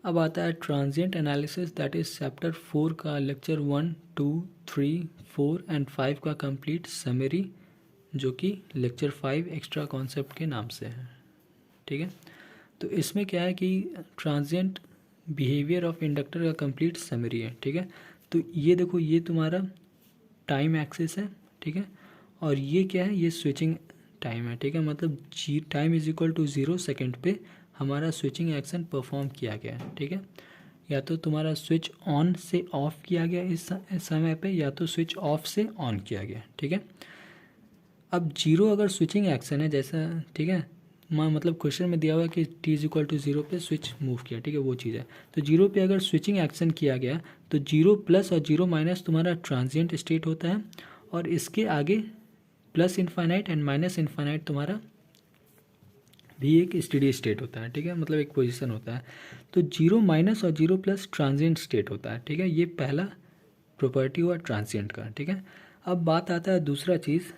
अब आता है transient analysis, that is chapter 4 का लेक्चर 1, 2, 3, 4 एंड 5 का कंप्लीट समरी, जो कि लेक्चर 5 एक्स्ट्रा कॉन्सेप्ट के नाम से है। ठीक है, तो इसमें क्या है कि ट्रांजिएंट बिहेवियर ऑफ इंडक्टर का कंप्लीट समरी है। ठीक है, तो ये देखो, ये तुम्हारा टाइम एक्सिस है। ठीक है, और ये क्या है, ये स्विचिंग टाइम है। ठीक है, मतलब time is equal to 0 second पे हमारा स्विचिंग एक्शन परफॉर्म किया गया है। ठीक है, या तो तुम्हारा स्विच ऑन से ऑफ किया गया इस समय पे, या तो स्विच ऑफ से ऑन किया गया। ठीक है, अब जीरो अगर स्विचिंग एक्शन है जैसा, ठीक है, मतलब क्वेश्चन में दिया हुआ है कि t इज इक्वल टू 0 पे स्विच मूव किया। ठीक है, वो चीज़ है। तो 0 पे अगर स्विचिंग एक्शन किया गया तो 0 प्लस और 0 माइनस तुम्हारा ट्रांजिएंट स्टेट होता है, और इसके आगे plus infinite and minus infinite तुम्हारा भी एक स्टेडी स्टेट होता है। ठीक है, मतलब एक पोजीशन होता है। तो 0 माइनस और 0 प्लस ट्रांजिएंट स्टेट होता है। ठीक है, ये पहला प्रॉपर्टी हुआ ट्रांजिएंट का। ठीक है, अब बात आता है दूसरा चीज़,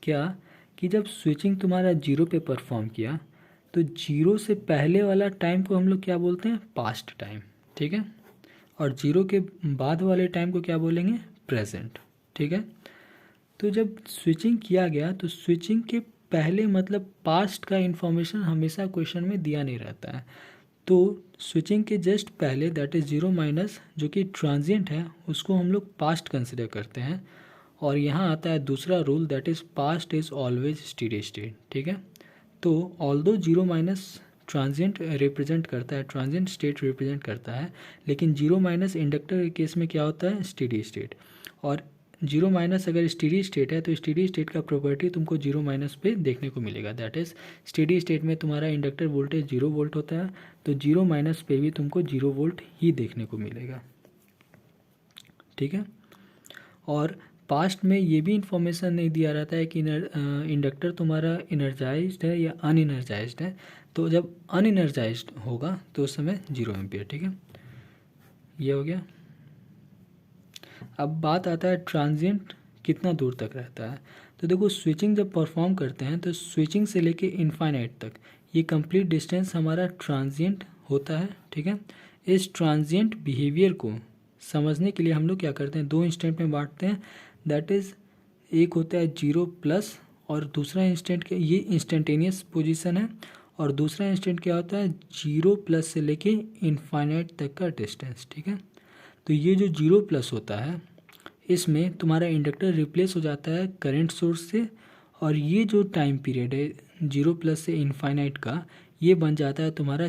क्या कि जब स्विचिंग तुम्हारा 0 पे परफॉर्म किया तो 0 से पहले वाला टाइम को हम लोग क्या बोलते हैं, पास्ट टाइम। ठीक है, और 0 के बाद वाले टाइम को क्या बोलेंगे, प्रेजेंट। ठीक है, तो जब स्विचिंग किया गया तो स्विचिंग के पहले मतलब पास्ट का इंफॉर्मेशन हमेशा क्वेश्चन में दिया नहीं रहता है। तो स्विचिंग के जस्ट पहले, दैट इज़ 0 माइनस, जो कि ट्रांजिएंट है, उसको हम लोग पास्ट कंसिडर करते हैं। और यहाँ आता है दूसरा rule, that is past is always steady state. ठीक है, तो ऑल्दो 0 माइनस ट्रांजिएंट रिप्रेजेंट करता है, ट्रांजिएंट स्टेट रिप्रेजेंट करता है, लेकिन 0 माइनस इंडक्टर के केस में क्या होता है, स्टेडी स्टेट। और 0 माइनस अगर स्टेडी स्टेट है तो स्टेडी स्टेट का प्रॉपर्टी तुमको 0 माइनस पे देखने को मिलेगा। दैट इज़ स्टेडी स्टेट में तुम्हारा इंडक्टर वोल्टेज 0 वोल्ट होता है, तो 0 माइनस पे भी तुमको 0 वोल्ट ही देखने को मिलेगा। ठीक है, और पास्ट में ये भी इंफॉर्मेशन नहीं दिया रहता है कि इंडक्टर तुम्हारा इनर्जाइज्ड है या अनइनर्जाइज्ड है। तो जब अनइनर्जाइज्ड होगा तो उस समय 0 एम्पियर। ठीक है, ये हो गया। अब बात आता है ट्रांजिएंट कितना दूर तक रहता है। तो देखो, स्विचिंग जब परफॉर्म करते हैं तो स्विचिंग से लेके इनफाइनाइट तक ये कंप्लीट डिस्टेंस हमारा ट्रांजिएंट होता है। ठीक है, इस ट्रांजिएंट बिहेवियर को समझने के लिए हम लोग क्या करते हैं, दो इंस्टेंट में बांटते हैं। दैट इज़ एक होता है 0 प्लस, और दूसरा इंस्टेंट के, ये इंस्टेंटेनियस पोजीशन है, और दूसरा इंस्टेंट क्या होता है, 0 प्लस से लेके इनफाइनाइट तक का डिस्टेंस। ठीक है, तो ये जो 0 प्लस होता है इसमें तुम्हारा इंडक्टर रिप्लेस हो जाता है करंट सोर्स से, और ये जो टाइम पीरियड है 0 प्लस से इनफाइनाइट का, ये बन जाता है तुम्हारा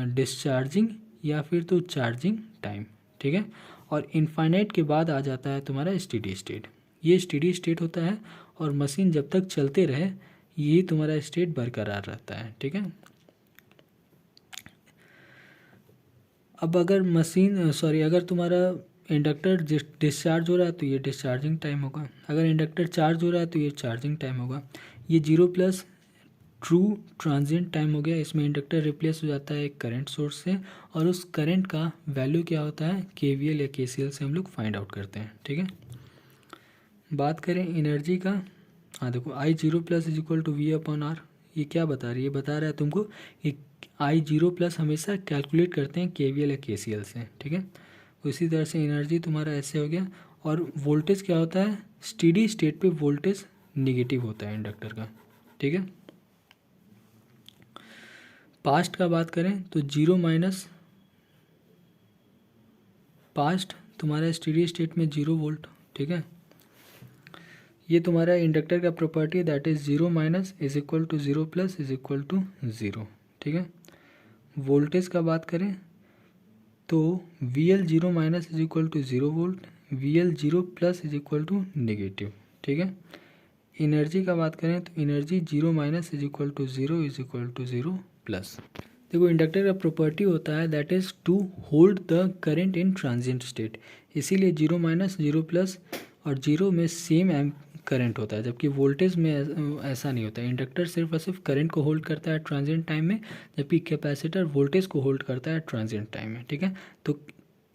डिस्चार्जिंग या फिर तो चार्जिंग टाइम। ठीक है, और इनफाइनाइट के बाद आ जाता है तुम्हारा स्टेडी स्टेट। ये स्टेडी स्टेट होता है, और मशीन जब तक चलते रहे यही तुम्हारा स्टेट बरकरार रहता है। ठीक है, अब अगर अगर तुम्हारा इंडक्टर डिस्चार्ज हो रहा है तो ये डिस्चार्जिंग टाइम होगा, अगर इंडक्टर चार्ज हो रहा है तो ये चार्जिंग टाइम होगा। ये 0 प्लस ट्रू ट्रांजिएंट टाइम हो गया, इसमें इंडक्टर रिप्लेस हो जाता है एक करंट सोर्स से, और उस करंट का वैल्यू क्या होता है, KVL या KCL से हम लोग फाइंड आउट करते हैं। ठीक है, बात करें एनर्जी का। हाँ देखो, I0 plus is equal to V/R, ये क्या बता रही है, बता रहा है तुमको कि I0 प्लस हमेशा कैलकुलेट करते हैं KVL या KCL से। ठीक है, उसी तरह से एनर्जी तुम्हारा ऐसे हो गया। और वोल्टेज क्या होता है, स्टेडी स्टेट पे वोल्टेज निगेटिव होता है इंडक्टर का। ठीक है, पास्ट का बात करें तो 0 माइनस पास्ट तुम्हारा स्टेडी स्टेट में 0 वोल्ट। ठीक है, ये तुम्हारा इंडक्टर का property, that is 0 minus is equal to 0 plus is equal to 0। ठीक है, वोल्टेज का बात करें तो VL 0 minus is equal to 0 volt, VL 0 plus is equal to negative. ठीक है, एनर्जी का बात करें तो energy 0 minus is equal to 0 is equal to 0 plus. देखो, इंडक्टर का प्रॉपर्टी होता है that is to hold the current in transient state, इसीलिए 0 माइनस 0 प्लस और 0 में सेम करंट होता है, जबकि वोल्टेज में ऐसा नहीं होता है। इंडक्टर सिर्फ और सिर्फ करंट को होल्ड करता है ट्रांजिएंट टाइम में, जबकि कैपेसिटर वोल्टेज को होल्ड करता है ट्रांजिएंट टाइम में। ठीक है, तो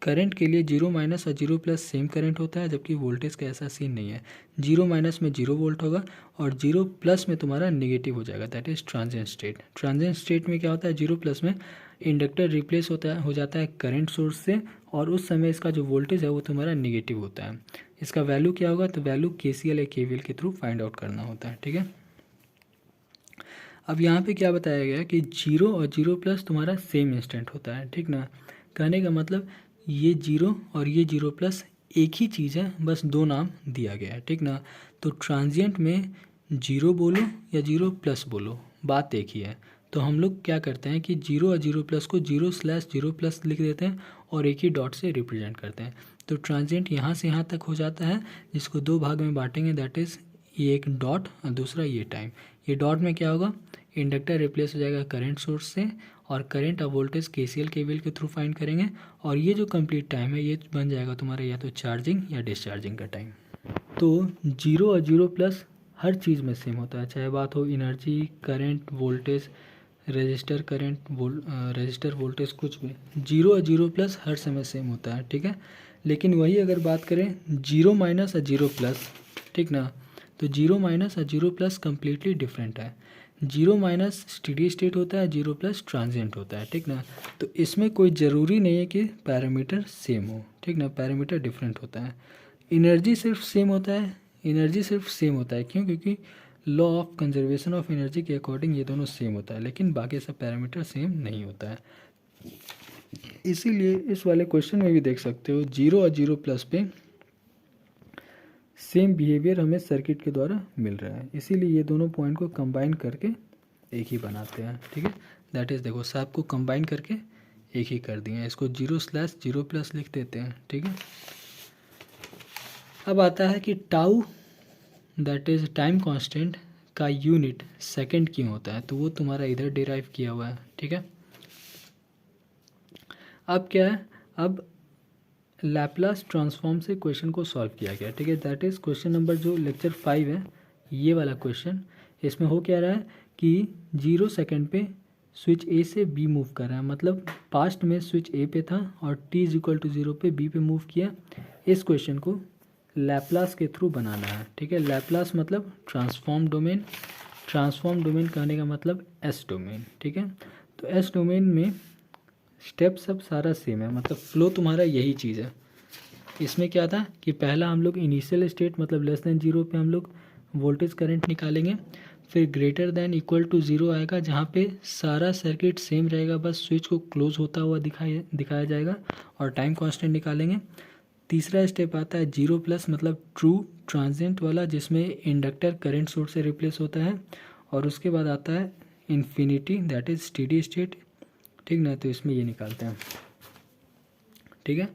करंट के लिए 0 माइनस और 0 प्लस सेम करंट होता है, जबकि वोल्टेज का ऐसा सीन नहीं है। 0 माइनस में 0 वोल्ट होगा और 0 प्लस में तुम्हारा नेगेटिव हो जाएगा, that is transient state. Transient state में क्या होता है, 0 प्लस में इंडक्टर रिप्लेस हो जाता है करंट सोर्स से, और उस समय इसका जो वोल्टेज है वो तुम्हारा निगेटिव होता है। इसका वैल्यू क्या होगा, तो वैल्यू KCL या KVL के थ्रू फाइंड आउट करना होता है। ठीक है, अब यहाँ पे क्या बताया गया कि 0 और 0+ तुम्हारा सेम इंस्टेंट होता है। ठीक ना, कहने का मतलब ये 0 और ये 0+ एक ही चीज़ है, बस दो नाम दिया गया है। ठीक ना, तो ट्रांजिएंट में 0 बोलो या 0+ बोलो, बात एक ही है। तो हम लोग क्या करते हैं कि 0 और 0+ को 0/0+ लिख देते हैं और एक ही डॉट से रिप्रेजेंट करते हैं। तो ट्रांजिएंट यहाँ से यहाँ तक हो जाता है, जिसको दो भाग में बांटेंगे, दैट इज़ ये एक डॉट और दूसरा ये टाइम। ये डॉट में क्या होगा, इंडक्टर रिप्लेस हो जाएगा करंट सोर्स से, और करंट और वोल्टेज KCL KVL के थ्रू फाइंड करेंगे, और ये जो कंप्लीट टाइम है ये बन जाएगा तुम्हारा या तो चार्जिंग या डिस्चार्जिंग का टाइम। तो 0 और 0+ हर चीज़ में सेम होता है, चाहे बात हो energy, current, voltage, register current, register voltage, कुछ भी 0 और 0+ हर समय सेम होता है। ठीक है, लेकिन वही अगर बात करें 0- और 0+, ठीक ना, तो 0- और 0+ कम्प्लीटली डिफरेंट है। 0- स्टेडी स्टेट होता है, 0+ ट्रांजिएंट होता है। ठीक ना, तो इसमें कोई ज़रूरी नहीं है कि पैरामीटर सेम हो। ठीक ना, पैरामीटर डिफरेंट होता है। एनर्जी सिर्फ सेम होता है, एनर्जी सिर्फ सेम होता है, क्यों, क्योंकि law of conservation of energy के अकॉर्डिंग ये दोनों सेम होता है, लेकिन बाकी सब पैरामीटर सेम नहीं होता है। इसीलिए इस वाले क्वेश्चन में भी देख सकते हो 0 और 0+ पे सेम बिहेवियर हमें सर्किट के द्वारा मिल रहा है, इसीलिए ये दोनों पॉइंट को कंबाइन करके एक ही बनाते हैं। ठीक है, दैट इज़ देखो सब को कंबाइन करके एक ही कर दिए हैं, इसको 0/0+ लिख देते हैं। ठीक है, अब आता है कि tau that is time constant का यूनिट सेकंड क्यों होता है, तो वो तुम्हारा इधर डिराइव किया हुआ है। ठीक है, अब क्या है, अब लैप्लास ट्रांसफॉर्म से क्वेश्चन को सॉल्व किया गया। ठीक है, दैट इज़ क्वेश्चन नंबर जो लेक्चर 5 है, ये वाला क्वेश्चन, इसमें हो क्या रहा है कि 0 सेकंड पे स्विच A से B मूव कर रहा है, मतलब पास्ट में स्विच A पे था और t=0 पे B पे मूव किया। इस क्वेश्चन को लैप्लास के थ्रू बनाना है। ठीक है, लैप्लास मतलब ट्रांसफॉर्म डोमेन, ट्रांसफॉर्म डोमेन कहने का मतलब S डोमेन। ठीक है, तो S डोमेन में स्टेप सब सारा सेम है, मतलब फ्लो तुम्हारा यही चीज़ है। इसमें क्या था कि पहला हम लोग इनिशियल स्टेट मतलब <0 पे हम लोग वोल्टेज करंट निकालेंगे, फिर >= 0 आएगा जहाँ पे सारा सर्किट सेम रहेगा, बस स्विच को क्लोज होता हुआ दिखाया जाएगा, और टाइम कांस्टेंट निकालेंगे। तीसरा स्टेप आता है 0+ मतलब ट्रू ट्रांजिएंट वाला, जिसमें इंडक्टर करंट सोर्स से रिप्लेस होता है, और उसके बाद आता है infinity that is steady state. ठीक ना, तो इसमें ये निकालते हैं। ठीक है,